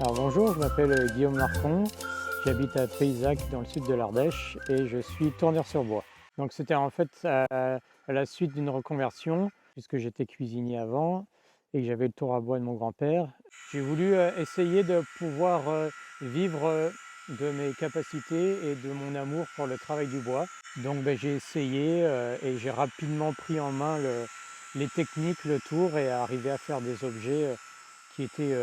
Alors bonjour, je m'appelle Guillaume Marcon, j'habite à Payzac dans le sud de l'Ardèche et je suis tourneur sur bois. Donc c'était en fait à la suite d'une reconversion puisque j'étais cuisinier avant et que j'avais le tour à bois de mon grand-père. J'ai voulu essayer de pouvoir vivre de mes capacités et de mon amour pour le travail du bois. Donc j'ai essayé et j'ai rapidement pris en main les techniques, le tour et arrivé à faire des objets qui étaient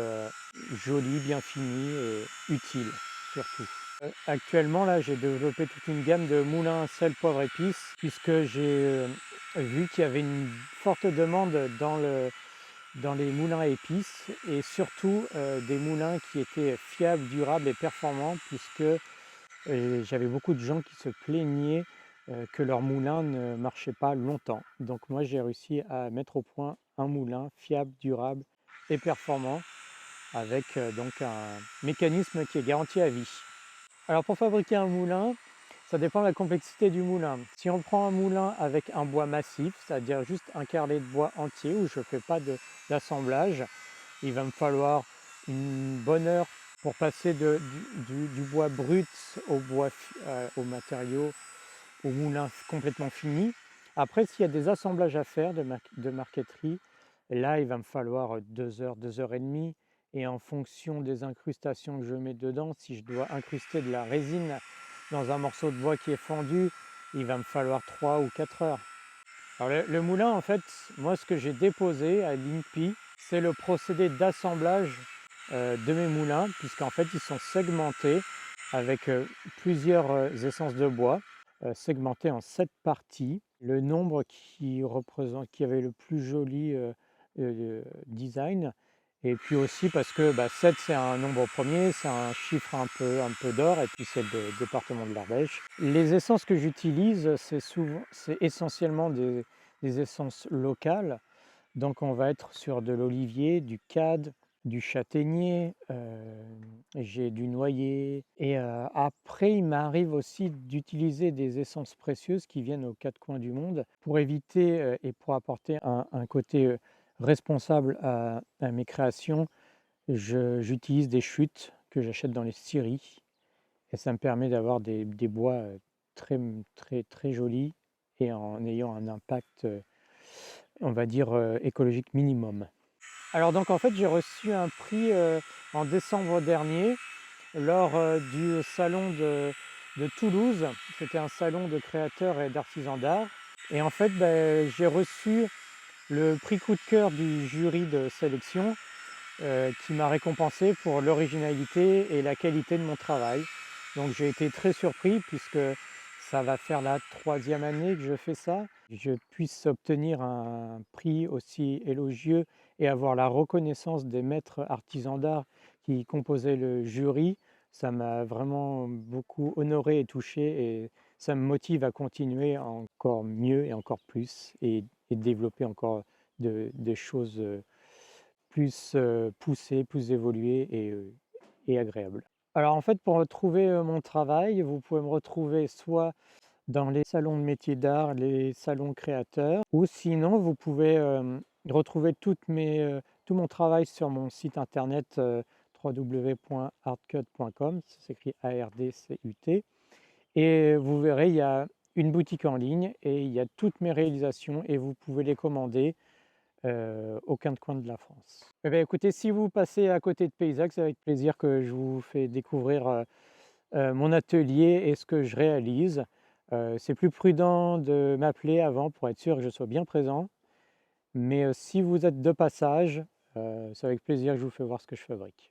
jolis, bien finis et utiles surtout. Actuellement là j'ai développé toute une gamme de moulins sel, poivre, épices puisque j'ai vu qu'il y avait une forte demande dans les moulins à épices et surtout des moulins qui étaient fiables, durables et performants puisque j'avais beaucoup de gens qui se plaignaient que leur moulin ne marchait pas longtemps. Donc moi j'ai réussi à mettre au point un moulin fiable, durable et performant avec donc un mécanisme qui est garanti à vie. Alors pour fabriquer un moulin, ça dépend de la complexité du moulin. Si on prend un moulin avec un bois massif, c'est-à-dire juste un carrelé de bois entier où je ne fais pas d'assemblage, il va me falloir une bonne heure pour passer du bois brut au matériau, au moulin complètement fini. Après, s'il y a des assemblages à faire de marqueterie, là, il va me falloir 2 heures, 2 heures et demie. Et en fonction des incrustations que je mets dedans, si je dois incruster de la résine dans un morceau de bois qui est fendu, il va me falloir 3 ou 4 heures. Alors le moulin, en fait, moi, ce que j'ai déposé à l'INPI, c'est le procédé d'assemblage de mes moulins, puisqu'en fait, ils sont segmentés avec plusieurs essences de bois, segmentés en 7 parties. Le nombre qui avait le plus joli design, et puis aussi parce que 7 c'est un nombre premier, c'est un chiffre un peu d'or, et puis c'est le département de l'Ardèche. Les essences que j'utilise, c'est essentiellement des essences locales. Donc on va être sur de l'olivier, du cad, du châtaignier, j'ai du noyer et après il m'arrive aussi d'utiliser des essences précieuses qui viennent aux 4 coins du monde pour éviter et pour apporter un côté responsable à mes créations. J'utilise des chutes que j'achète dans les scieries et ça me permet d'avoir des bois très, très, très jolis et en ayant un impact, on va dire, écologique minimum. Alors donc en fait j'ai reçu un prix en décembre dernier lors du salon de Toulouse. C'était un salon de créateurs et d'artisans d'art. Et en fait j'ai reçu le prix coup de cœur du jury de sélection qui m'a récompensé pour l'originalité et la qualité de mon travail. Donc j'ai été très surpris puisque ça va faire la 3e année que je fais ça. Je puisse obtenir un prix aussi élogieux et avoir la reconnaissance des maîtres artisans d'art qui composaient le jury, ça m'a vraiment beaucoup honoré et touché et ça me motive à continuer encore mieux et encore plus et développer encore des choses plus poussées, plus évoluées et agréables. Alors en fait, pour retrouver mon travail, vous pouvez me retrouver soit dans les salons de métiers d'art, les salons créateurs, ou sinon vous pouvez retrouver tout mon travail sur mon site internet www.artcut.com, ça s'écrit ARDCUT, et vous verrez, il y a une boutique en ligne et il y a toutes mes réalisations et vous pouvez les commander aux 4 coins de la France. Eh bien, écoutez, si vous passez à côté de Payzac, c'est avec plaisir que je vous fais découvrir mon atelier et ce que je réalise. C'est plus prudent de m'appeler avant pour être sûr que je sois bien présent. Mais si vous êtes de passage, c'est avec plaisir que je vous fais voir ce que je fabrique.